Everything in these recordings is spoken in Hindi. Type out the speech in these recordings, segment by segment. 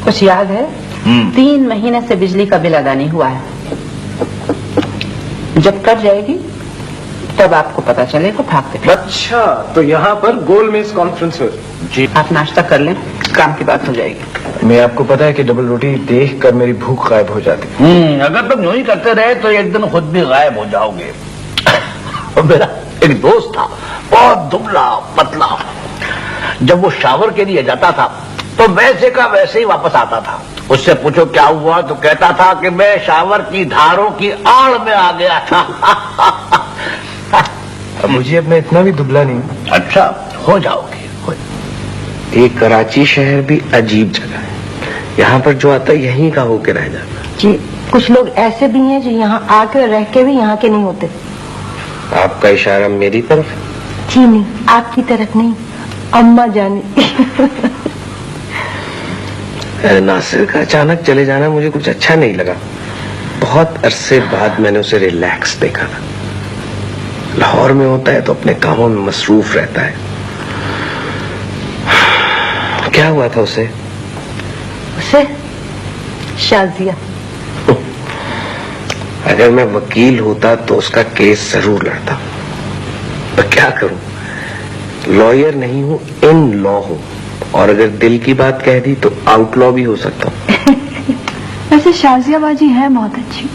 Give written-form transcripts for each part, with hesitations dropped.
कुछ याद है? 3 महीने से बिजली का बिल अदा नहीं हुआ है। जब कट जाएगी तब आपको पता चलेगा भागते फिर। अच्छा, तो यहाँ पर गोलमेज कॉन्फ्रेंस है जी। आप नाश्ता कर लें, काम की बात हो जाएगी। मैं आपको पता है कि डबल रोटी देख कर मेरी भूख गायब हो जाती। अगर तुम यूं ही करते रहे तो एक दिन खुद भी गायब हो जाओगे। और मेरा एक दोस्त था, बहुत दुबला पतला। जब वो शावर के लिए जाता था तो वैसे का वैसे ही वापस आता था। उससे पूछो क्या हुआ तो कहता था कि मैं शावर की धारों की आड़ में आ गया था। मुझे अब मैं इतना भी दुबला नहीं। अच्छा, हो जाओगे। ये कराची शहर भी अजीब जगह है। यहाँ पर जो आता है यहीं का होके रह जाता है। जी, कुछ लोग ऐसे भी हैं जो यहाँ आकर रह के भी यहाँ के नहीं होते। आपका इशारा मेरी तरफ है? जी नहीं, आपकी तरफ नहीं, अम्मा जानी। नासिर का अचानक चले जाना मुझे कुछ अच्छा नहीं लगा। बहुत अरसे बाद मैंने उसे रिलैक्स देखा था। लाहौर में होता है तो अपने कामों में मसरूफ रहता है। क्या हुआ था उसे? शाजिया। अगर मैं वकील होता तो उसका केस जरूर लड़ता, पर क्या करूं, लॉयर नहीं हूं, इन लॉ हूं, और अगर दिल की बात कह दी तो आउटलॉ भी हो सकता हूं। वैसे शाजिया बाजी है बहुत अच्छी।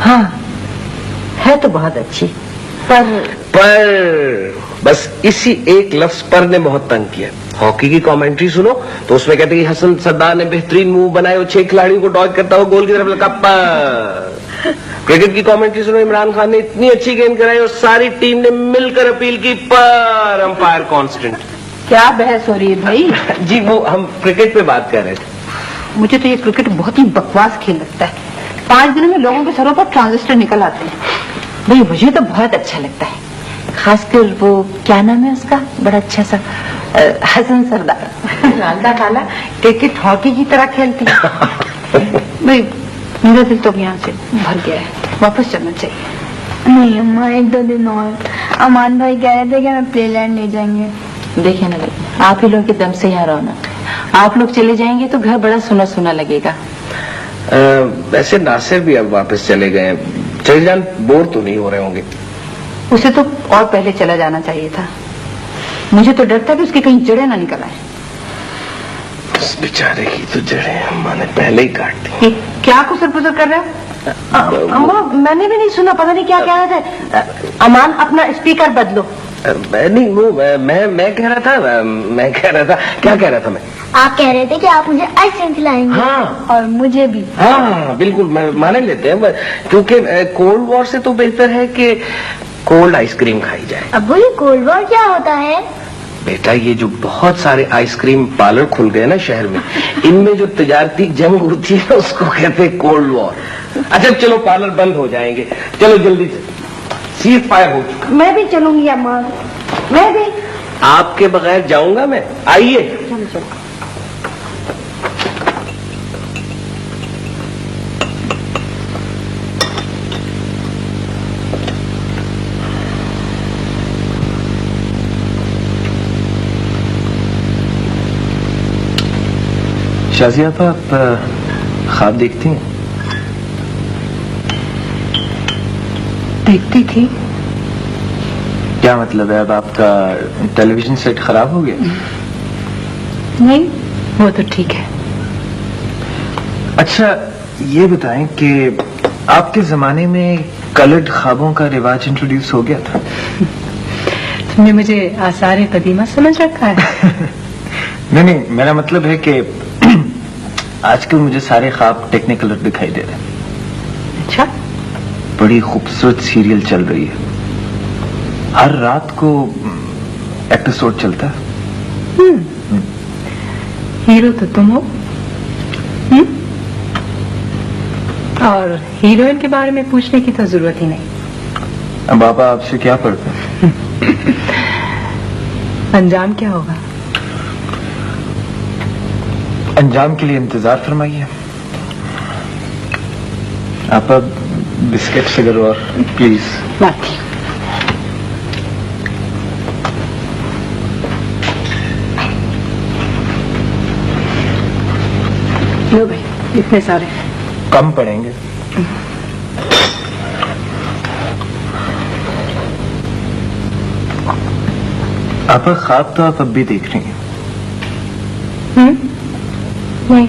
हाँ, है तो बहुत अच्छी, पर बस इसी एक लफ्ज पर ने बहुत तंग किया। हॉकी की कमेंट्री सुनो तो उसमें कहते कि हसन सरदार ने बेहतरीन मूव बनाए, वो 6 खिलाड़ियों को डॉज करता हुआ गोल की तरफ लगा। पर क्रिकेट की कमेंट्री सुनो, इमरान खान ने इतनी अच्छी गेंद कराई और सारी टीम ने मिलकर अपील की, पर अंपायर कांस्टेंट। क्या बहस हो रही है भाई? जी, वो हम क्रिकेट पे बात कर रहे थे। मुझे तो ये क्रिकेट बहुत ही बकवास खेल लगता है। 5 दिनों में लोगों के सरों पर ट्रांजिस्टर निकल आते हैं। भाई मुझे तो बहुत अच्छा लगता है, खासकर वो क्या नाम है उसका, बड़ा अच्छा सा हसन सरदार। अल्लाह ताला क्रिकेट हॉकी की तरह खेलते हैं। भाई मेरा दिल तो यहाँ से भर गया है, वापस चलना चाहिए। नहीं अम्मा, 1-2 दिन और। अमान भाई कह रहे थे कि हमें प्लेलैंड ले जाएंगे। देखिए ना भाई, आप ही लोग के दम से यहाँ रौनक है। आप लोग चले जाएंगे तो घर बड़ा सुना सुना लगेगा। वैसे नासिर भी अब वापस चले गए, चले जान बोर तो नहीं हो रहे होंगे। उसे तो और पहले चला जाना चाहिए था। मुझे तो डर था कि उसकी कहीं जड़ें ना निकल आए। उस बेचारे की तो जड़ें अम्मा ने पहले ही काट दी। क्या कुछ सरपुसर कर रहे हो? अम्मा, मैंने भी नहीं सुना, पता नहीं क्या कह रहे थे। अमान, अपना स्पीकर बदलो। नहीं, वो मैं कह रहा था, क्या कह रहा था मैं? आप कह रहे थे कि आप मुझे आइसक्रीम खिलाएंगे। हाँ, और मुझे भी। हाँ बिल्कुल, माने लेते हैं, क्योंकि कोल्ड वॉर से तो बेहतर है कि कोल्ड आइसक्रीम खाई जाए। अब्बू, ये कोल्ड वॉर क्या होता है? बेटा, ये जो बहुत सारे आइसक्रीम पार्लर खुल गए ना शहर में, इनमें जो तजारती जंग होती है उसको कहते हैं कोल्ड वॉर। अच्छा चलो, पार्लर बंद हो जाएंगे, चलो जल्दी से, सीज फायर हो चुका। मैं भी चलूंगी अम्मा, मैं भी। आपके बगैर जाऊंगा मैं? आइए। चलो चलो। शाजिया, आप ख्वाब देखती हैं? देखती थी। क्या मतलब है, अब आपका टेलीविजन सेट खराब हो गया? नहीं, वो तो ठीक है। अच्छा ये बताएं कि आपके जमाने में कलर्ड ख्वाबों का रिवाज इंट्रोड्यूस हो गया था? तुमने मुझे आसार कदीमा समझ रखा है। नहीं, मेरा मतलब है कि आजकल मुझे सारे ख्वाब टेक्निकलर दिखाई दे रहे हैं। अच्छा, बड़ी खूबसूरत सीरियल चल रही है, हर रात को एपिसोड चलता है। हीरो तो तुम हो। और हीरोइन के बारे में पूछने की तो जरूरत ही नहीं। अब बाबा आपसे क्या पढ़ते हैं? अंजाम क्या होगा? अंजाम के लिए इंतजार फरमाइए। आप अब बिस्किट शुगर और प्लीज। बाकी लो भाई, इतने सारे। कम पड़ेंगे। आपका ख्वाब तो आप अब भी देख रही हैं। नहीं,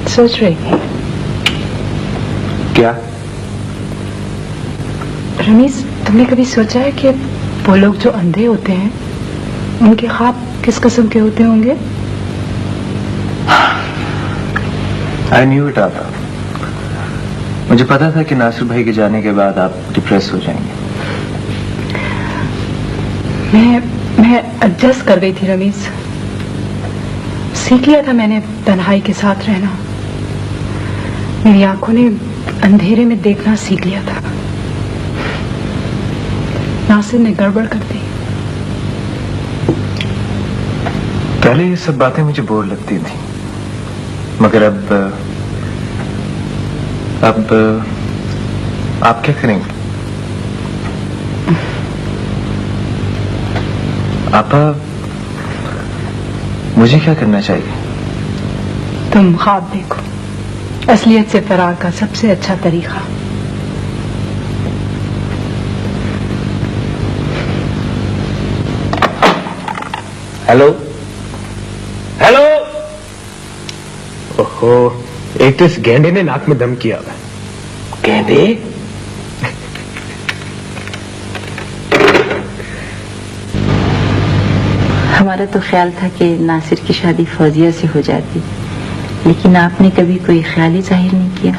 सोच रही थी। क्या? रमीज, तुमने कभी सोचा है कि वो लोग जो अंधे होते हैं उनके ख्वाब किस किस्म के होते होंगे? आई न्यू इट आपा। मुझे पता था कि नासिर भाई के जाने के बाद आप डिप्रेस हो जाएंगे। मैं एडजस्ट कर गई थी रमीज। सीख लिया था मैंने तन्हाई के साथ रहना। मेरी आंखों ने अंधेरे में देखना सीख लिया था। नासिर ने गड़बड़ कर दी। पहले ये सब बातें मुझे बोर लगती थी, मगर अब आप क्या करेंगे? आपा, मुझे क्या करना चाहिए? तुम ख्वाब देखो, असलियत से फरार का सबसे अच्छा तरीका। Hello hello. ओहो, एक तो इस गेंडे ने नाक में दम किया हुआ है। गेंडे? हमारा तो ख्याल था कि नासिर की शादी फौजिया से हो जाती, लेकिन आपने कभी कोई ख्याल ही जाहिर नहीं किया।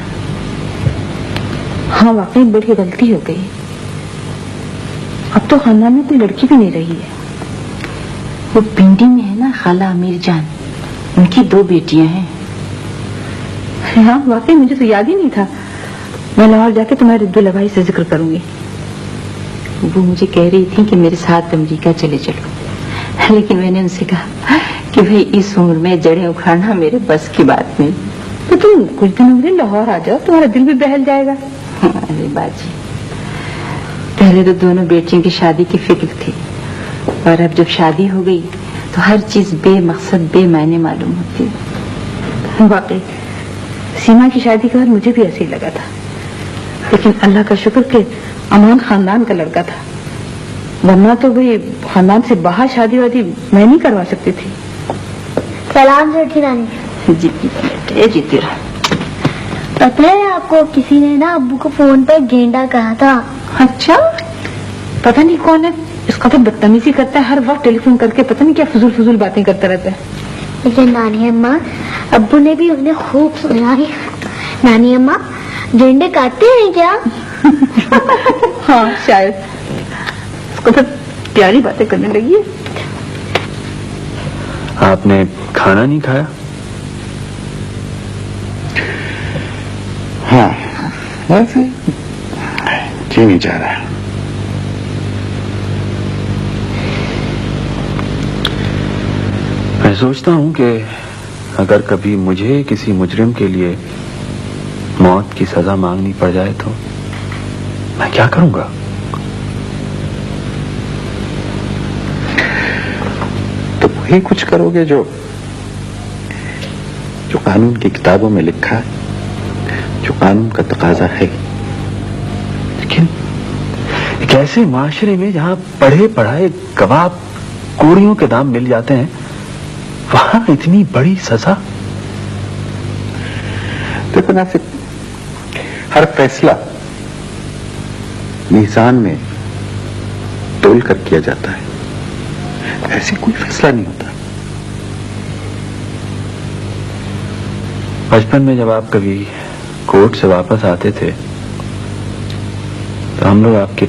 हाँ, वाकई बड़ी गलती हो गई। अब तो खानदान में कोई लड़की भी नहीं रही है। वो पिंडी में है ना खाला अमीर जान, उनकी 2 बेटियां हैं। हाँ, वाकई मुझे तो याद ही नहीं था। मैं लाहौर जाके तुम्हारे दुल्हा भाई से जिक्र करूंगी। वो मुझे कह रही थी कि मेरे साथ अमेरिका चले चलो, लेकिन मैंने उनसे कहा कि भाई इस उम्र में जड़ें उखाड़ना मेरे बस की बात नहीं। तो तुम कुछ दिनों में लाहौर आ जाओ, तुम्हारा दिल भी बहल जाएगा। अरे बाजी, पहले तो दोनों बेटियों की शादी की फिक्र थी, और अब जब शादी हो गई तो हर चीज बेमकसद बेमायने मालूम होती है। वाकई सीमा की शादी के बाद मुझे भी ऐसे ही लगा था, लेकिन अल्लाह का शुक्र कि अमान खानदान का लड़का था, वरना तो भाई खानदान से बाहर शादी वादी मैं नहीं करवा सकती थी। सलाम सेठी नानी। जीती बेटे, जीती रहा। पता है आपको, किसी ने ना अब्बू को फोन पर गेंडा कहा था। अच्छा, पता नहीं कौन है, इसका तो बदतमीजी करता है, हर वक्त टेलीफोन करके पता नहीं क्या फजूल फजूल बातें करता रहता है। लेकिन नानी अम्मा, अब्बू ने भी उन्हें खूब सुनाई। नानी अम्मा, गेंडे काटते हैं क्या? हाँ शायद, इसको तो प्यारी बातें करने लगी है। आपने खाना नहीं खाया? हाँ, वैसे जी नहीं जा रहा। मैं सोचता हूं कि अगर कभी मुझे किसी मुजरिम के लिए मौत की सजा मांगनी पड़ जाए तो मैं क्या करूंगा? तो वही कुछ करोगे जो कानून की किताबों में लिखा है, जो कानून का तकाजा है। लेकिन एक ऐसे माशरे में जहां पढ़े पढ़ाए गवाह कोड़ियों के दाम मिल जाते हैं, वहां इतनी बड़ी सजा। देखो नासिर, हर फैसला मीजान में तोल कर किया जाता है, ऐसे कोई फैसला नहीं होता। बचपन में जब आप कभी कोर्ट से वापस आते थे तो हम लोग आपके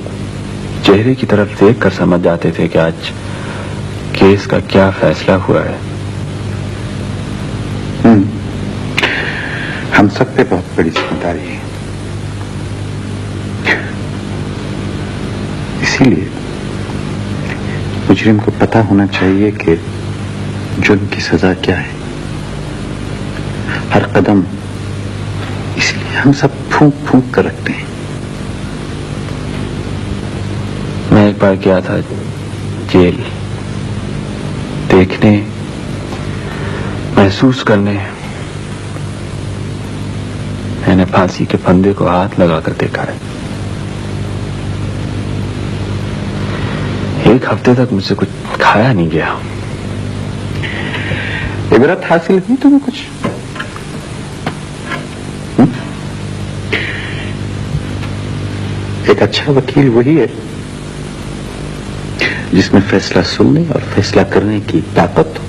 चेहरे की तरफ देख कर समझ जाते थे कि आज केस का क्या फैसला हुआ है। हम सब पे बहुत बड़ी जिम्मेदारी है, इसीलिए मुजरिम को पता होना चाहिए कि जुर्म की सजा क्या है। हर कदम इसलिए हम सब फूंक फूंक कर रखते हैं। मैं एक बार गया था जेल, देखने, महसूस करने, फांसी के फंदे को हाथ लगाकर देखा है। एक हफ्ते तक मुझसे कुछ खाया नहीं गया। इबरत हासिल हुई तुम्हें कुछ? एक अच्छा वकील वही है जिसमें फैसला सुनने और फैसला करने की ताकत हो,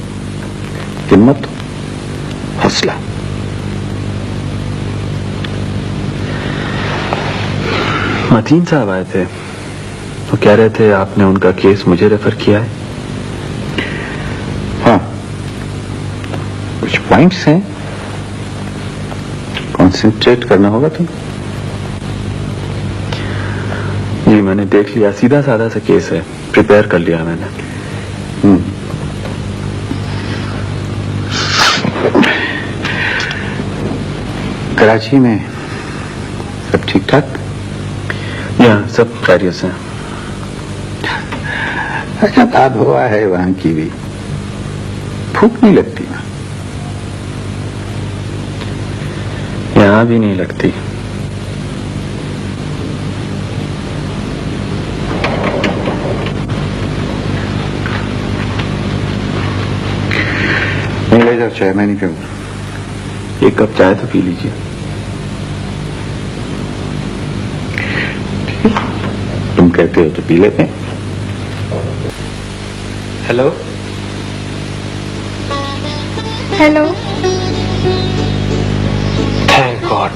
हिम्मत हो, हौसला। मतीन साहब आए थे तो कह रहे थे आपने उनका केस मुझे रेफर किया है। हाँ, कुछ पॉइंट्स हैं, कंसंट्रेट करना होगा तुम्हें। जी मैंने देख लिया, सीधा साधा सा केस है, प्रिपेयर कर लिया मैंने। कराची में सब ठीक ठाक? यहाँ सब खैरियत से हैं। अच्छा, आबहवा है वहां की भी, भूख नहीं लगती ना? यहाँ भी नहीं लगती। नहीं ले जाओ चाय, मैं नहीं पीऊंगा। एक कप चाय तो पी लीजिए। तुम कहते हो तो पी लेते हैं। Hello hello. Thank God.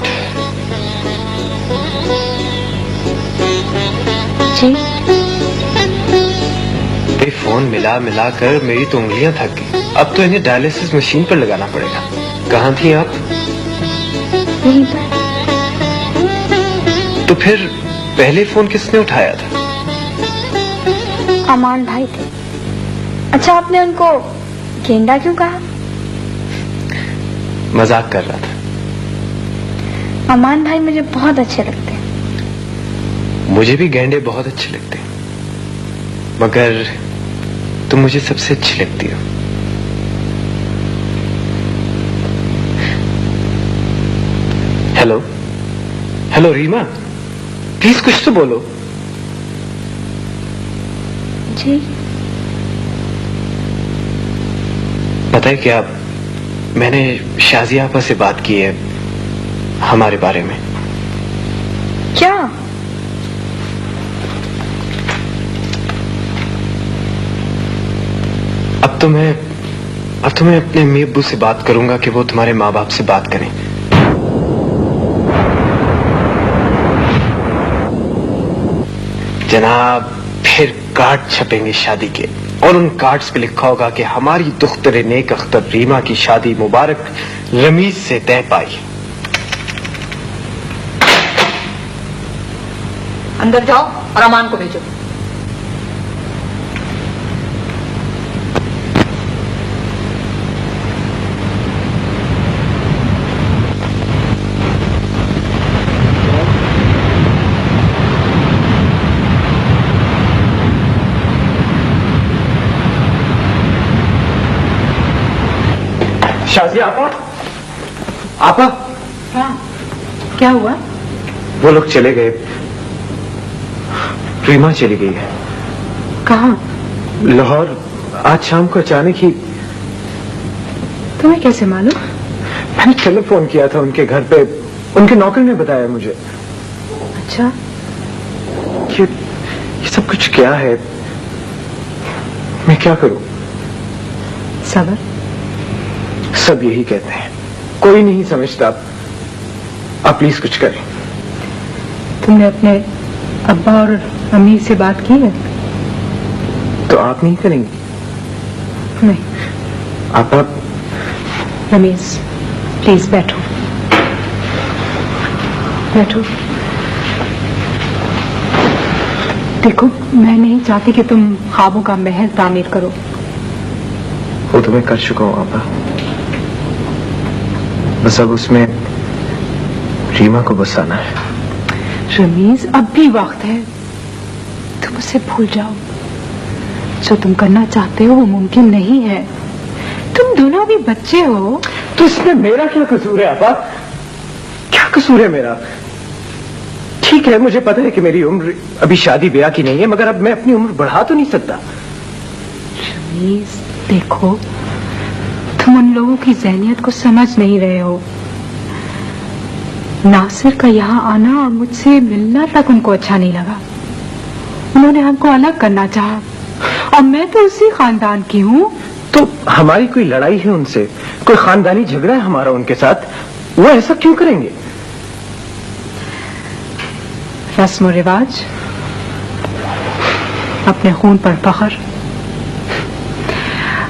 जी भाई फोन मिला मिला कर मेरी तो उंगलियां थक गई। अब तो इन्हें डायलिसिस मशीन पर लगाना पड़ेगा। कहाँ थी आप? यहीं पर। तो फिर पहले फोन किसने उठाया था? अमान भाई थे। अच्छा, आपने उनको गेंडा क्यों कहा? मजाक कर रहा था। अमान भाई मुझे बहुत अच्छे लगते हैं। मुझे भी गेंडे बहुत अच्छे लगते हैं, मगर तुम मुझे सबसे अच्छी लगती हो। हेलो हेलो रीमा, प्लीज कुछ तो बोलो। जी पता है क्या, मैंने शाजिया आपा से बात की है हमारे बारे में। क्या? अब तो मैं अपने अम्मी अब्बू से बात करूंगा कि वो तुम्हारे माँ बाप से बात करें। जनाब, फिर कार्ड छपेंगे शादी के, और उन कार्ड्स पे लिखा होगा कि हमारी दुख्तरे नेक अख्तर रीमा की शादी मुबारक रमीज से तय पाई। अंदर जाओ और अमान को भेजो। शाजिया आपा, आपा, हाँ, क्या हुआ? वो लोग चले गए। रीमा चली गई है। कहाँ? लाहौर। आज शाम को अचानक ही। तुम्हें कैसे मालूम? मैंने टेलीफोन किया था उनके घर पे, उनके नौकर ने बताया मुझे। अच्छा, ये सब कुछ क्या है? मैं क्या करूं? सबर। सब यही कहते हैं, कोई नहीं समझता। आप प्लीज कुछ करें। तुमने अपने अब्बा और अम्मी से बात की है? तो आप नहीं करेंगी? नहीं। आप रमेश, प्लीज बैठो, बैठो। देखो, मैं नहीं चाहती कि तुम ख्वाबों का महल तामीर करो। वो तो मैं कर चुका हूं आपा, बस अब उसमें रीमा को बसाना है। रमीज, अब भी वक्त है, तुम उसे भूल जाओ। जो तुम करना चाहते हो वो मुमकिन नहीं है। तुम दोनों भी बच्चे हो। तो इसमें मेरा क्या कसूर है आपा? क्या कसूर है मेरा? ठीक है, मुझे पता है कि मेरी उम्र अभी शादी ब्याह की नहीं है, मगर अब मैं अपनी उम्र बढ़ा तो नहीं सकता। प्लीज देखो, तुम उन लोगों की जहनियत को समझ नहीं रहे हो। नासिर का यहाँ आना और मुझसे मिलना तक उनको अच्छा नहीं लगा। उन्होंने हमको अलग करना चाहा, और मैं तो उसी खानदान की हूँ। तो हमारी कोई लड़ाई है उनसे, कोई खानदानी झगड़ा है हमारा उनके साथ, वो ऐसा क्यों करेंगे? रस्म और रिवाज, अपने खून पर फख्र,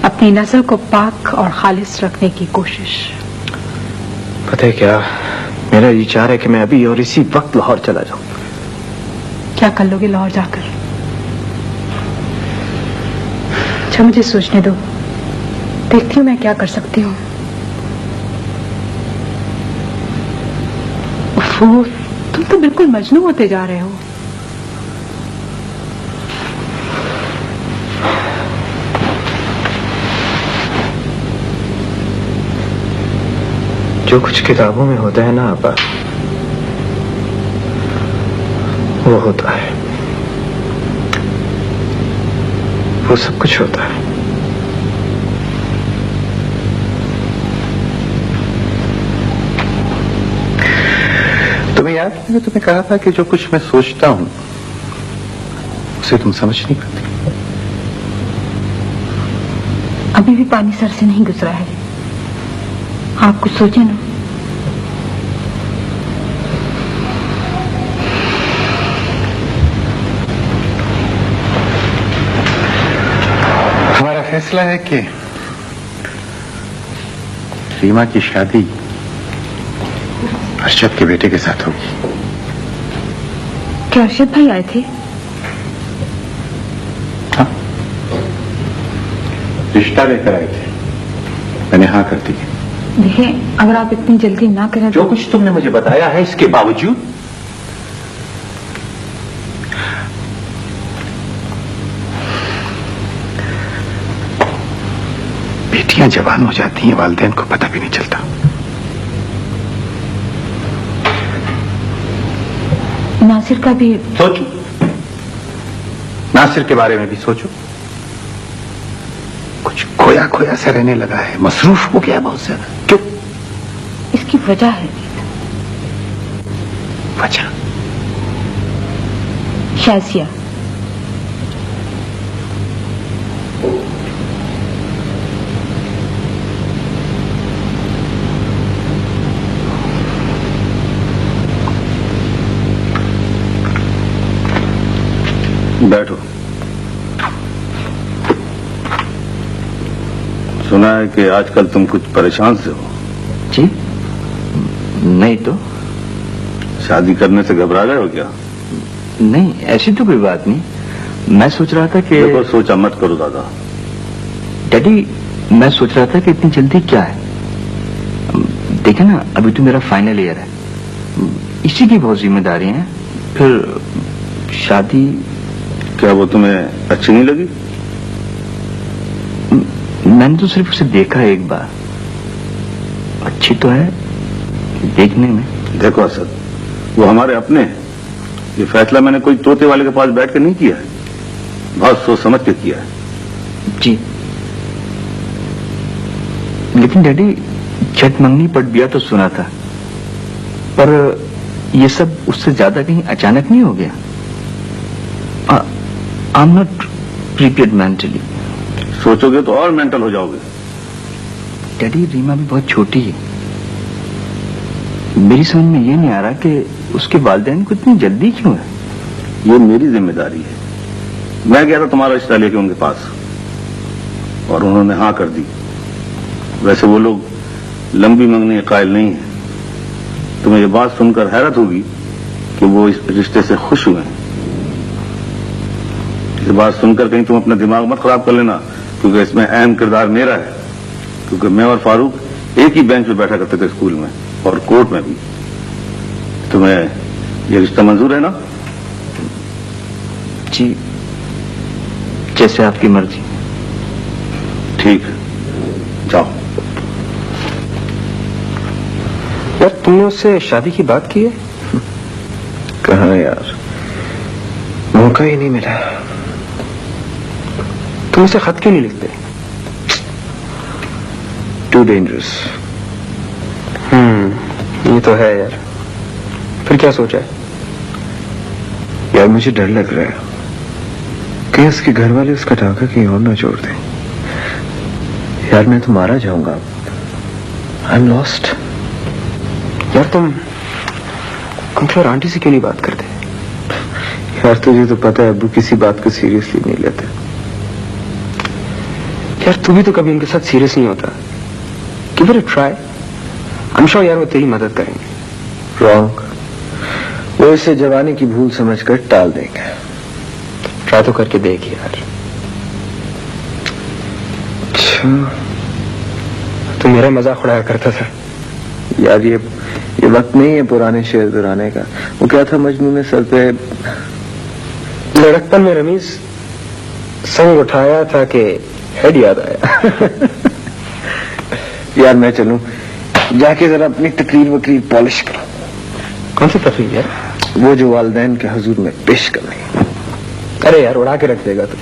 अपनी नस्ल को पाक और खालिस रखने की कोशिश। पता है क्या, मेरा विचार है कि मैं अभी और इसी वक्त लाहौर चला जाऊं। क्या कर लोगे लाहौर जाकर? अच्छा, मुझे सोचने दो, देखती हूँ मैं क्या कर सकती हूँ। तुम तो बिल्कुल मजनू होते जा रहे हो। जो कुछ किताबों में होता है ना आपा, वो होता है, वो सब कुछ होता है। तुम्हें याद है मैंने तुम्हें कहा था कि जो कुछ मैं सोचता हूं उसे तुम समझ नहीं पाती। अभी भी पानी सर से नहीं गुजरा है। आप कुछ सोचे ना। हमारा फैसला है कि रीमा की शादी अरशद के बेटे के साथ होगी। क्या अरशद भाई आए थे? हाँ, रिश्ता लेकर आए थे, मैंने हाँ कर दी। देखिए, अगर आप इतनी जल्दी ना करें जो कुछ तुमने मुझे बताया है इसके बावजूद बेटियां जवान हो जाती हैं, वालिदैन को पता भी नहीं चलता। नासिर का भी सोचो, नासिर के बारे में भी सोचो। कुछ खोया खोया सा रहने लगा है, मसरूफ हो गया बहुत ज्यादा। क्यों? इसकी वजह है। वजह? शाजिया। बैठो। सुना है कि आजकल तुम कुछ परेशान से हो। जी नहीं तो। शादी करने से घबरा गए हो क्या? नहीं, ऐसी तो कोई बात नहीं। मैं सोच रहा था कि देखो, सोचा मत करो दादा। डैडी, मैं सोच रहा था कि इतनी जल्दी क्या है। देखे ना, अभी तो मेरा फाइनल ईयर है, इसी की बहुत जिम्मेदारी है। फिर शादी। क्या वो तुम्हें अच्छी नहीं लगी? मैंने तो सिर्फ उसे देखा एक बार। अच्छी तो है देखने में। देखो असद, वो हमारे अपने हैं। ये फैसला मैंने कोई तोते वाले के पास बैठ कर नहीं किया है, बहुत सोच समझ के किया है। जी, लेकिन डैडी, छठ मंगनी पट बिया तो सुना था, पर ये सब उससे ज्यादा कहीं अचानक नहीं हो गया। I am not prepared mentally. सोचोगे तो और मेंटल हो जाओगे। डैडी, रीमा भी बहुत छोटी है। मेरी समझ में ये नहीं आ रहा कि उसके वालिदैन को इतनी जल्दी क्यों है। ये मेरी जिम्मेदारी है। मैं गया था तुम्हारा रिश्ता लेके उनके पास और उन्होंने हाँ कर दी। वैसे वो लोग लंबी मंगनी के कायल नहीं है। तुम्हें ये बात सुनकर हैरत होगी कि वो इस रिश्ते से खुश हुए हैं। ये बात सुनकर कहीं तुम अपना दिमाग मत खराब कर लेना, क्योंकि इसमें अहम किरदार मेरा है। क्योंकि मैं और फारूक एक ही बेंच पे बैठा करते थे स्कूल में और कोर्ट में भी। तुम्हें ये रिश्ता मंजूर है ना? जी, जैसे आपकी मर्जी। ठीक है, जाओ। यार तुमने उससे शादी की बात की है? कहाँ यार, मौका ही नहीं मिला। तुम उसे खत क्यों नहीं लिखते? Too dangerous. ये तो है यार। फिर क्या सोचा है? यार मुझे डर लग रहा है कि उसके घर वाले उसका टाका कहीं और ना छोड़ दें। यार मैं तो मारा जाऊंगा। I am lost. यार तुम फिर आंटी से क्यों नहीं बात करते? यार तुझे तो पता है अब्बू किसी बात को सीरियसली नहीं लेते। यार तू भी तो कभी उनके साथ सीरियस नहीं होता। Give it a try. I am sure यार वो तेरी मदद करेंगे। रॉन्ग। वो इसे जवानी की भूल समझकर टाल देंगे। ट्राई तो करके देख यार। अच्छा तू मेरा मजाक उड़ाया करता था। यार ये वक्त नहीं है पुराने शेर दोहराने का। वो क्या था मजनू ने सर पे लड़कपन में रमीज संग उठाया था कि हेड याद आया। यार मैं चलूं, जाके जरा अपनी तकरीर वकरीर पॉलिश करो। कौन सी तकरीर यार? वो जो वालिदैन के हुजूर में पेश कर रही है। अरे यार उड़ा के रख देगा तू।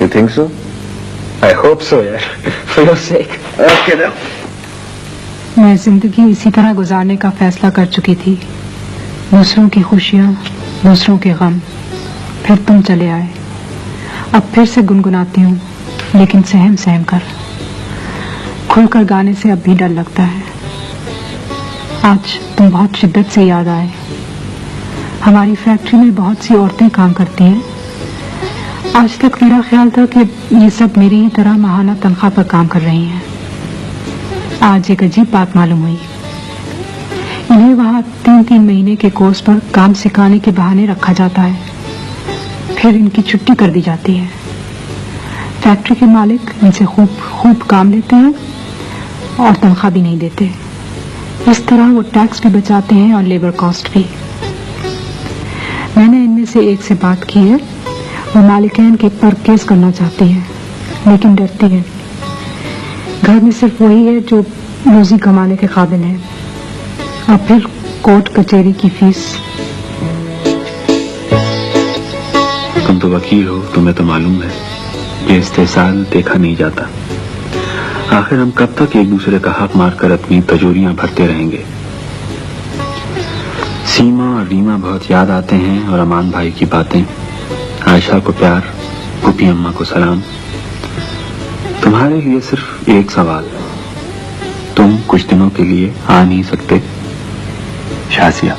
You think so? I hope so यार, for your sake. Okay then. मैं जिंदगी इसी तरह गुजारने का फैसला कर चुकी थी। दूसरों की खुशियां, दूसरों के गम। फिर तुम चले आए। अब फिर से गुनगुनाती हूँ, लेकिन सहम सहम कर। खुलकर गाने से अब भी डर लगता है। आज तुम बहुत शिद्दत से याद आए। हमारी फैक्ट्री में बहुत सी औरतें काम करती हैं। आज तक मेरा ख्याल था कि ये सब मेरी ही तरह माहाना तनख्वाह पर काम कर रही हैं। आज एक अजीब बात मालूम हुई। इन्हें वहाँ 3-3 महीने के कोर्स पर काम सिखाने के बहाने रखा जाता है, फिर इनकी छुट्टी कर दी जाती है। फैक्ट्री के मालिक इनसे खूब काम लेते हैं और तनख्वाह भी नहीं देते। इस तरह वो टैक्स भी बचाते हैं और लेबर कॉस्ट भी। मैंने इनमें से एक से बात की है। वो मालिकाइन के पर केस करना चाहती है, लेकिन डरती है। घर में सिर्फ वही है जो रोजी कमाने के काबिल है, और फिर कोर्ट कचहरी की फीस। तुम तो वकील हो, तुम्हें तो मालूम है ये इस्तेसाल देखा नहीं जाता। आखिर हम कब तक एक दूसरे का हक मारकर अपनी तजोरियां भरते रहेंगे? सीमा और रीमा बहुत याद आते हैं, और अमान भाई की बातें। आयशा को प्यार, पुपी अम्मा को सलाम। तुम्हारे लिए सिर्फ एक सवाल, तुम कुछ दिनों के लिए आ नहीं सकते? शाजिया।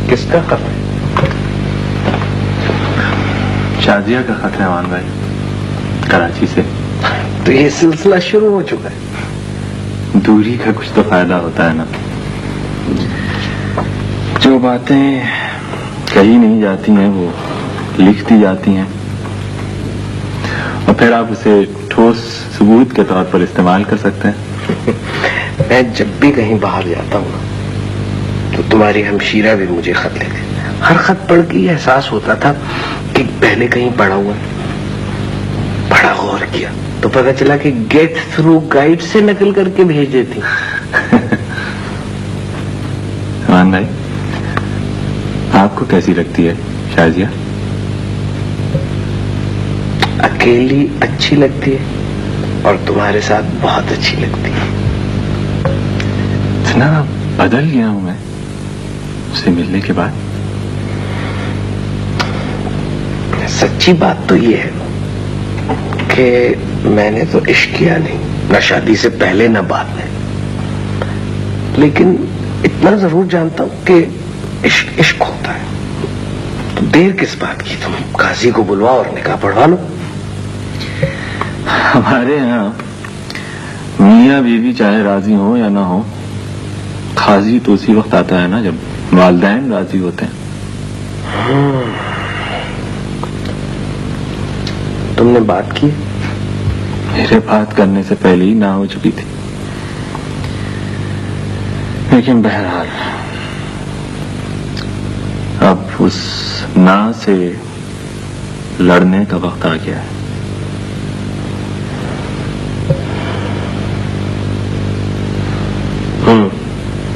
किसका खत है? शाजिया का खत है अमान भाई, कराची से। तो ये सिलसिला शुरू हो चुका है। दूरी का कुछ तो फायदा होता है ना। जो बातें कही नहीं जाती हैं वो लिख दी जाती हैं, और फिर आप उसे ठोस सबूत के तौर पर इस्तेमाल कर सकते हैं। मैं जब भी कहीं बाहर जाता हूँ तो तुम्हारी हमशीरा भी मुझे खत लिखती। हर खत पढ़ के एहसास होता था कि पहले कहीं पढ़ा हुआ। बड़ा गौर किया तो पता चला कि गेट थ्रू गाइड से नकल करके भेज देती। अमान भाई, आपको कैसी लगती है शाजिया? अकेली अच्छी लगती है और तुम्हारे साथ बहुत अच्छी लगती है। इतना बदल गया हूं मैं उससे मिलने के बाद। सच्ची बात तो ये है कि मैंने तो इश्क किया नहीं, ना शादी से पहले ना बाद में। लेकिन इतना जरूर जानता हूं कि इश्क इश्क होता है। तो देर किस बात की, तुम काजी को बुलवाओ और निकाह पढ़वा लो। हमारे यहाँ मियाँ बीवी चाहे राजी हो या ना हो, काजी तो उसी वक्त आता है ना जब वालिदैन राजी होते हैं। तुमने बात की? मेरे बात करने से पहले ही ना हो चुकी थी। लेकिन बहरहाल अब उस ना से लड़ने का वक्त आ गया है।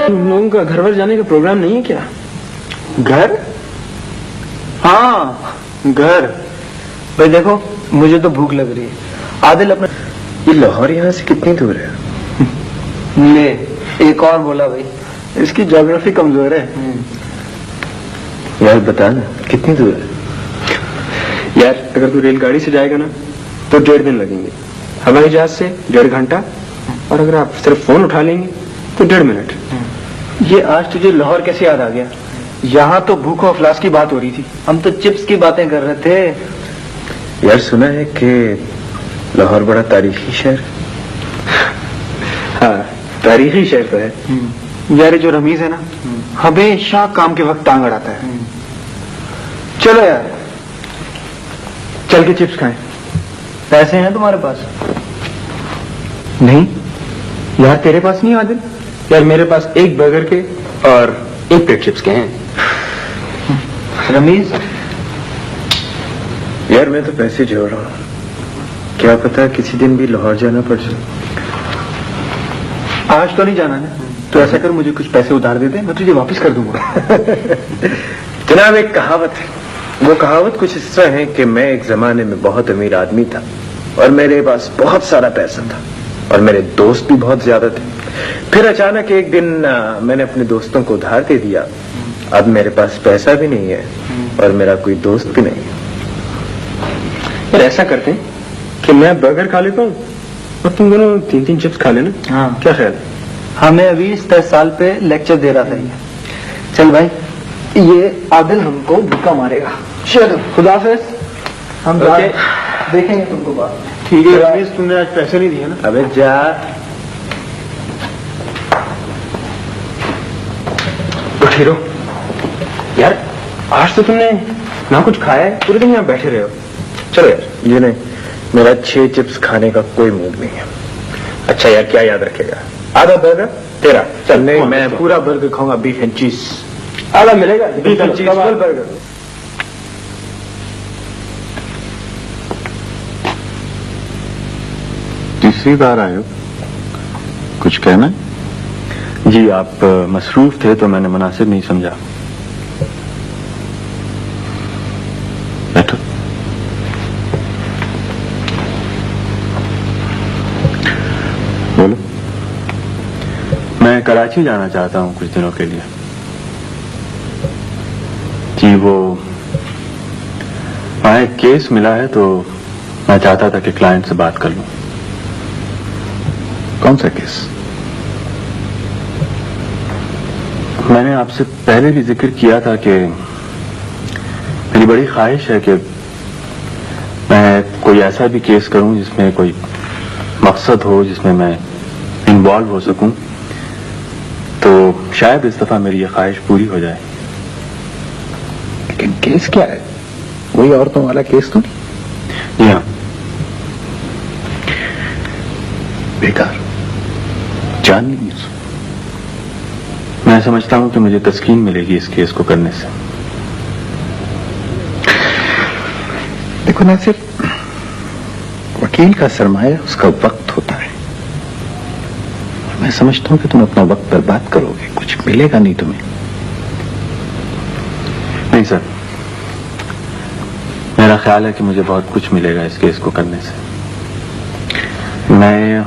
तुम लोगों का घर वर जाने का प्रोग्राम नहीं है क्या? घर? हाँ घर। भाई देखो, मुझे तो भूख लग रही है। आदिल अपना, ये लाहौर यहाँ से कितनी दूर है? ले, एक और बोला भाई, इसकी ज्योग्राफी कमजोर है। यार बता ना, कितनी दूर है? यार अगर तू रेलगाड़ी से जाएगा ना तो 1.5 दिन लगेंगे, हवाई जहाज से 1.5 घंटा, और अगर आप सिर्फ फोन उठा लेंगे तो 1.5 मिनट। ये आज तुझे लाहौर कैसे याद आ गया? यहाँ तो भूख और अफलास की बात हो रही थी, हम तो चिप्स की बातें कर रहे थे। यार सुना है कि लाहौर बड़ा तारीखी शहर। हाँ तारीखी शहर तो है। यार जो रमीज है ना, हमेशा काम के वक्त टांग अड़ाता है। चलो यार चल के चिप्स खाएं। पैसे हैं तुम्हारे पास? नहीं यार, तेरे पास नहीं आदिल? यार मेरे पास एक बर्गर के और 1 प्लेट चिप्स के हैं। रमीज यार मैं तो पैसे जोड़ रहा हूँ, क्या पता किसी दिन भी लाहौर जाना पड़ जाए। आज तो नहीं जाना ना, तो ऐसा कर मुझे कुछ पैसे उधार दे दे, मैं तुझे वापस कर दूंगा। जनाब एक कहावत है, वो कहावत कुछ इस तरह है कि मैं एक जमाने में बहुत अमीर आदमी था और मेरे पास बहुत सारा पैसा था और मेरे दोस्त भी बहुत ज्यादा थे। फिर अचानक एक दिन मैंने अपने दोस्तों को उधार दे दिया। अब मेरे पास पैसा भी नहीं है और मेरा कोई दोस्त भी नहीं है। यार ऐसा करते हैं कि मैं बर्गर खा लेता हूँ और तुम दोनों 3-3 चिप्स खा लेना। हाँ क्या ख्याल? हमें अभी इस 10 साल पे लेक्चर दे रहा था ये। चल भाई, ये आदिल हमको भूखा मारेगा। चलो खुदाफिज, हम देखेंगे तुमको बात। ठीक है रमीज, तुमने आज पैसे नहीं दिए ना? अबे जा। हीरो यार, आज तो तुमने ना कुछ खाया है, पूरे दिन यहाँ बैठे रहे हो। चलो यार। ये नहीं, मेरा 6 चिप्स खाने का कोई मूड नहीं है। अच्छा यार, क्या याद रखेगा? आधा बर्गर तेरा। चल नहीं, मैं पूरा बर्गर खाऊंगा, बीफ एंड चीज। आधा मिलेगा बीफ एंड चीज बर्गर। तीसरी बार आए हो, कुछ कहना? जी आप मसरूफ थे तो मैंने मुनासिब नहीं समझा। बैठो। बोलो। मैं कराची जाना चाहता हूं कुछ दिनों के लिए। जी वो वहां एक केस मिला है तो मैं चाहता था कि क्लाइंट से बात कर लूं। कौन सा केस? मैंने आपसे पहले भी जिक्र किया था कि मेरी बड़ी ख्वाहिश है कि मैं कोई ऐसा भी केस करूं जिसमें कोई मकसद हो, जिसमें मैं इन्वॉल्व हो सकूं, तो शायद इस दफा मेरी ये ख्वाहिश पूरी हो जाए। लेकिन केस क्या है? वही औरतों वाला केस तो नहीं? जी हाँ। बेकार, जान नहीं। मैं समझता हूं कि मुझे तस्कीन मिलेगी इस केस को करने से। देखो नासिर, वकील का सरमाया उसका वक्त होता है। मैं समझता हूं कि तुम अपना वक्त बर्बाद करोगे, कुछ मिलेगा नहीं तुम्हें। नहीं सर, मेरा ख्याल है कि मुझे बहुत कुछ मिलेगा इस केस को करने से। मैं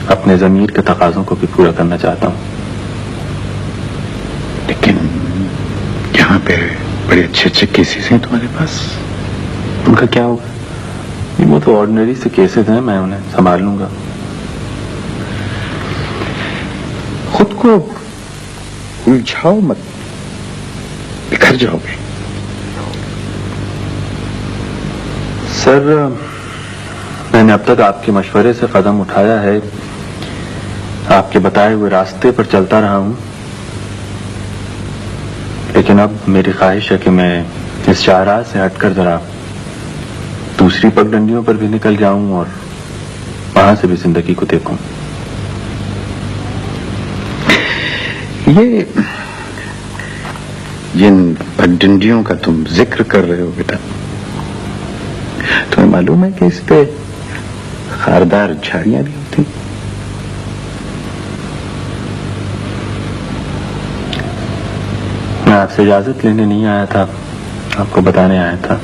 अपने ज़मीर के तकाज़ों को भी पूरा करना चाहता हूं। लेकिन यहाँ पे बड़े अच्छे अच्छे केसेस हैं तुम्हारे पास, उनका क्या होगा? वो तो ऑर्डिनरी से केसेस हैं, मैं उन्हें संभाल लूंगा। खुद को उलझाओ मत, बिखर जाओगे। सर, मैंने अब तक आपके मशवरे से कदम उठाया है, आपके बताए हुए रास्ते पर चलता रहा हूं, लेकिन अब मेरी ख्वाहिश है कि मैं इस शाहराह से हटकर जरा दूसरी पगडंडियों पर भी निकल जाऊं और वहां से भी जिंदगी को देखूं। ये जिन पगडंडियों का तुम जिक्र कर रहे हो बेटा, तुम्हें मालूम है कि इस पे खारदार झाड़ियां भी होती? मैं आपसे इजाजत लेने नहीं आया था, आपको बताने आया था।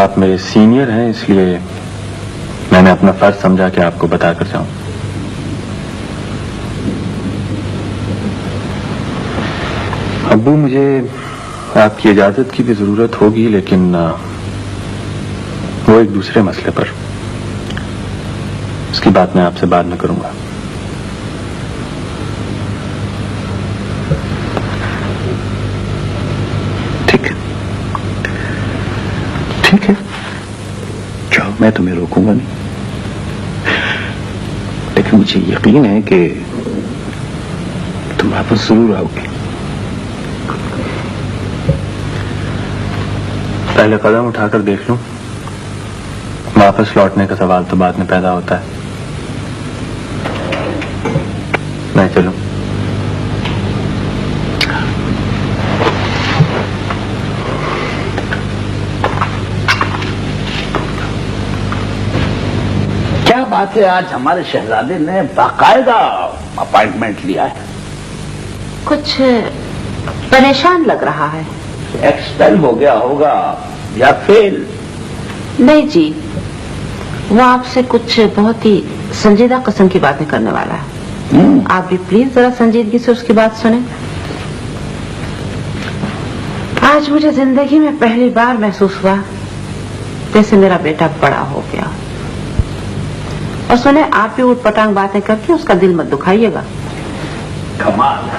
आप मेरे सीनियर हैं, इसलिए मैंने अपना फर्ज समझा कि आपको बताकर जाऊं। अब्बू, मुझे आपकी इजाजत की भी जरूरत होगी, लेकिन वो एक दूसरे मसले पर। उसकी बात मैं आपसे बाद में करूंगा। ठीक है, जाओ, मैं तुम्हें रोकूंगा नहीं, लेकिन मुझे यकीन है कि तुम वापस जरूर आओगे। पहले कदम उठाकर देख लूं, वापस लौटने का सवाल तो बाद में पैदा होता है। मैं चलूं? क्या बात है, आज हमारे शहजादे ने बाकायदा अपॉइंटमेंट लिया है। कुछ परेशान लग रहा है। एक्सपेल हो गया होगा या फेल? नहीं जी, वो आपसे कुछ बहुत ही संजीदा किस्म की बातें करने वाला है। आप भी प्लीज जरा संजीदगी से उसकी बात सुने। आज मुझे जिंदगी में पहली बार महसूस हुआ जैसे मेरा बेटा बड़ा हो गया। और सुने, आप भी उठपटांग बातें करके उसका दिल मत दुखाइएगा। कमाल,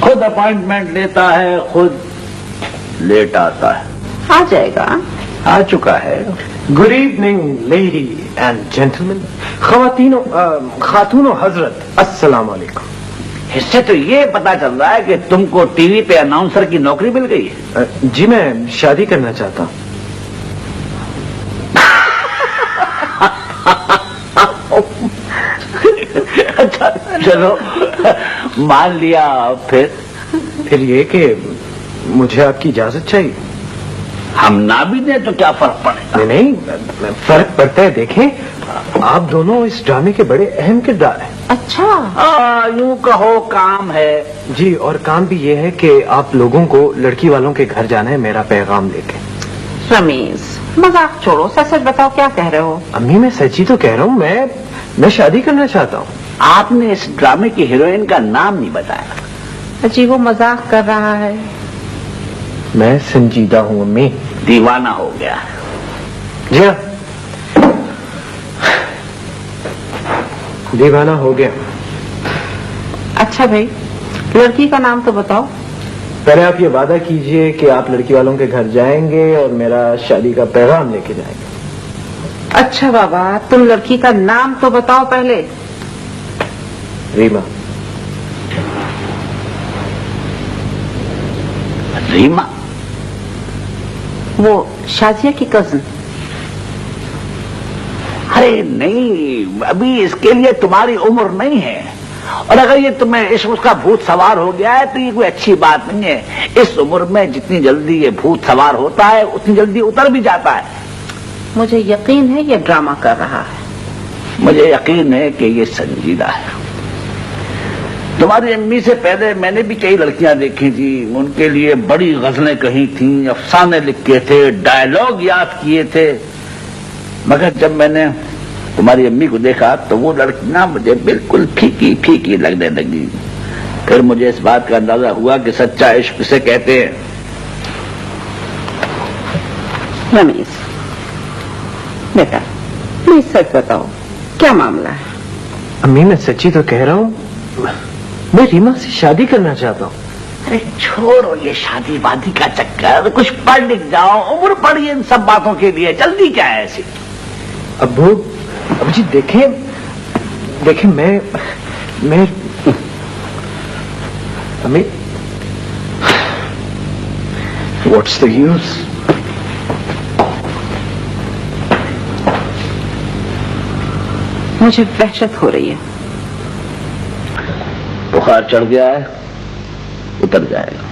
खुद अपॉइंटमेंट लेता है, खुद लेट आता है। आ जाएगा। आ चुका है। Good evening lady and gentleman, खातून हजरत, अस्सलाम वालेकुम। इससे तो ये पता चल रहा है कि तुमको टीवी पे अनाउंसर की नौकरी मिल गई है। जी, मैं शादी करना चाहता हूँ। अच्छा चलो, मान लिया। फिर ये कि मुझे आपकी इजाजत चाहिए। हम ना भी दें तो क्या फर्क पड़ेगा? नहीं, फर्क पड़ता है। देखें, आप दोनों इस ड्रामे के बड़े अहम किरदार हैं। अच्छा, यूं कहो काम है। जी, और काम भी ये है कि आप लोगों को लड़की वालों के घर जाना है मेरा पैगाम लेके। रमीज, मजाक छोड़ो, सच सच बताओ क्या कह रहे हो? अम्मी, मैं सच्ची तो कह रहा हूँ, मैं शादी करना चाहता हूँ। आपने इस ड्रामे की हीरोइन का नाम नहीं बताया। जी, वो मजाक कर रहा है। मैं संजीदा हूँ अम्मी। दीवाना हो गया। जी हाँ, दीवाना हो गया। अच्छा भाई, लड़की का नाम तो बताओ। पहले आप ये वादा कीजिए कि आप लड़की वालों के घर जाएंगे और मेरा शादी का पैगाम लेके जाएंगे। अच्छा बाबा, तुम लड़की का नाम तो बताओ पहले। रीमा। रीमा? वो शाजिया की कजन? अरे नहीं, अभी इसके लिए तुम्हारी उम्र नहीं है। और अगर ये तुम्हें इश्क उसका भूत सवार हो गया है तो ये कोई अच्छी बात नहीं है। इस उम्र में जितनी जल्दी ये भूत सवार होता है उतनी जल्दी उतर भी जाता है। मुझे यकीन है ये ड्रामा कर रहा है। मुझे यकीन है कि ये संजीदा है। तुम्हारी अम्मी से पहले मैंने भी कई लड़कियां देखी थी, उनके लिए बड़ी गजलें कही थी, अफसाने लिखे थे, डायलॉग याद किए थे, मगर जब मैंने तुम्हारी अम्मी को देखा तो वो लड़कियां मुझे बिल्कुल फीकी फीकी लगने लगी। फिर मुझे इस बात का अंदाजा हुआ कि सच्चा इश्क किसे कहते हैं। रमेश बेटा, प्लीज सच बताओ क्या मामला है? अम्मी, मैं सच्ची तो कह रहा हूँ, मैं रीमा से शादी करना चाहता हूँ। अरे छोड़ो ये शादी वादी का चक्कर, कुछ पढ़ लिख जाओ, उम्र पड़ी इन सब बातों के लिए, जल्दी क्या है ऐसी? अब्बू जी देखें मैं अम्मी, व्हाट्स द यूज? मुझे वहशत हो रही है। बुखार चढ़ गया है, उतर जाएगा।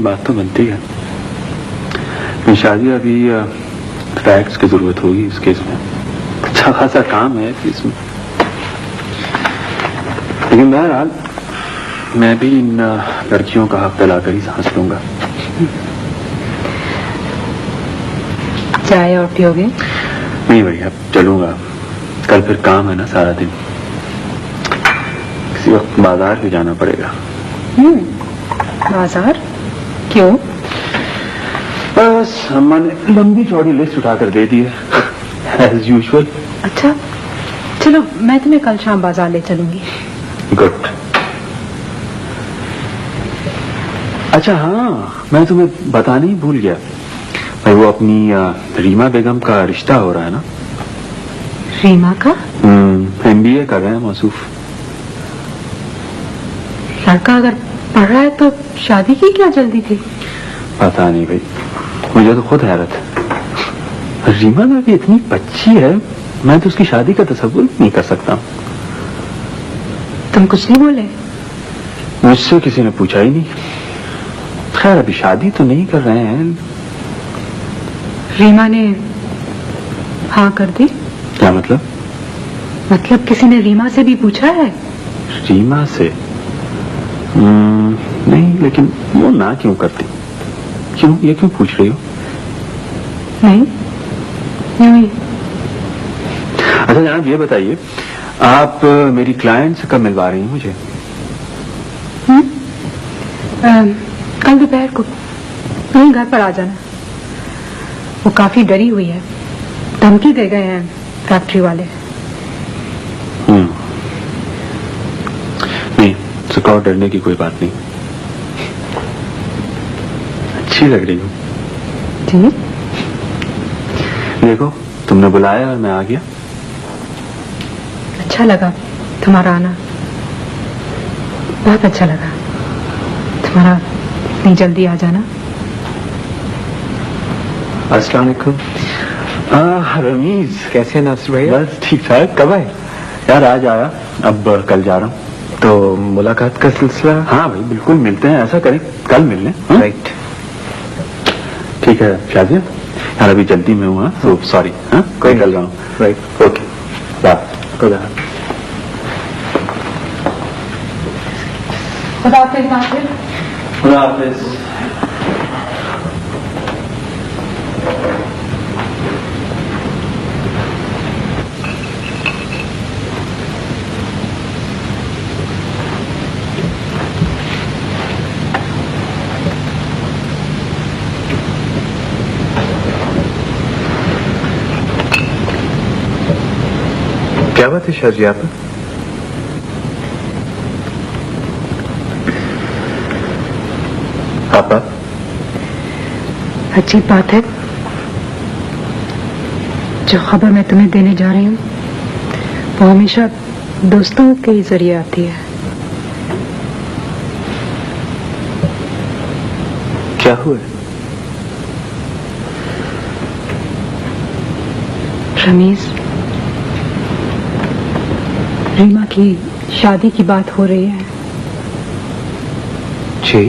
बात तो बनती है। शादी अभी फैक्ट्स की जरूरत होगी इस केस में। अच्छा खासा काम है केस में, लेकिन बहरहाल मैं भी इन लड़कियों का हक दिलाकर ही सांस लूंगा। चाय और पियोगे? नहीं भैया, अब चलूंगा। कल फिर काम है ना सारा दिन। किसी वक्त बाजार भी जाना पड़ेगा। बाजार? क्यों? बस अम्मा ने लंबी चौड़ी लिस्ट उठाकर दे दी है एज यूजुअल। अच्छा चलो, मैं तुम्हें कल शाम बाजार ले चलूंगी। गुड। अच्छा हाँ, मैं तुम्हें बताना ही भूल गया भाई, वो अपनी रीमा बेगम का रिश्ता हो रहा है ना। रीमा का? MBA कर रहे हैं मौसूफ। लड़का अगर पढ़ रहा है तो शादी की क्या जल्दी थी? पता नहीं भाई, मुझे तो खुद हैरत है। रीमा में भी इतनी बच्ची है, मैं तो उसकी शादी का तस्वुर नहीं कर सकता। तुम कुछ नहीं बोले? मुझसे किसी ने पूछा ही नहीं। खैर अभी शादी तो नहीं कर रहे हैं। रीमा ने हाँ कर दी? क्या मतलब? मतलब किसी ने रीमा से भी पूछा है? रीमा से? नहीं, लेकिन वो ना क्यों करती? क्यों, ये क्यों पूछ रही हो? नहीं, नहीं। अच्छा जनाब ये बताइए, आप मेरी क्लाइंट से कब मिलवा रही हैं मुझे? कल दोपहर को यहीं घर पर आ जाना। वो काफी डरी हुई है, धमकी दे गए हैं फैक्ट्री वाले। नहीं, सुखाओ, डरने की कोई बात नहीं। अच्छी लग रही हूँ। जी? देखो, तुमने बुलाया और मैं आ गया। अच्छा लगा तुम्हारा आना, बहुत अच्छा लगा तुम्हारा इतनी जल्दी आ जाना। अस्सलाम वालेकुम। रमीज, कैसे नासिर भाई? बस ठीक ठाक। कब आए? यार आज आया, अब कल जा रहा हूँ। तो मुलाकात का सिलसिला? हाँ भाई बिल्कुल, मिलते हैं। ऐसा करें कल मिल लें। राइट। ठीक है शाजिया, यार अभी जल्दी में हूँ। तो सॉरी। हाँ कोई निकल रहा हूँ। राइट। Okay bye. खुदा हाफिज। खुदा हाफिज। क्या बात है शाजिया पर? अजीब बात है, जो खबर मैं तुम्हें देने जा रही हूँ वो हमेशा दोस्तों के ही जरिए आती है। क्या हुआ? रमीज, रीमा की शादी की बात हो रही है। जी?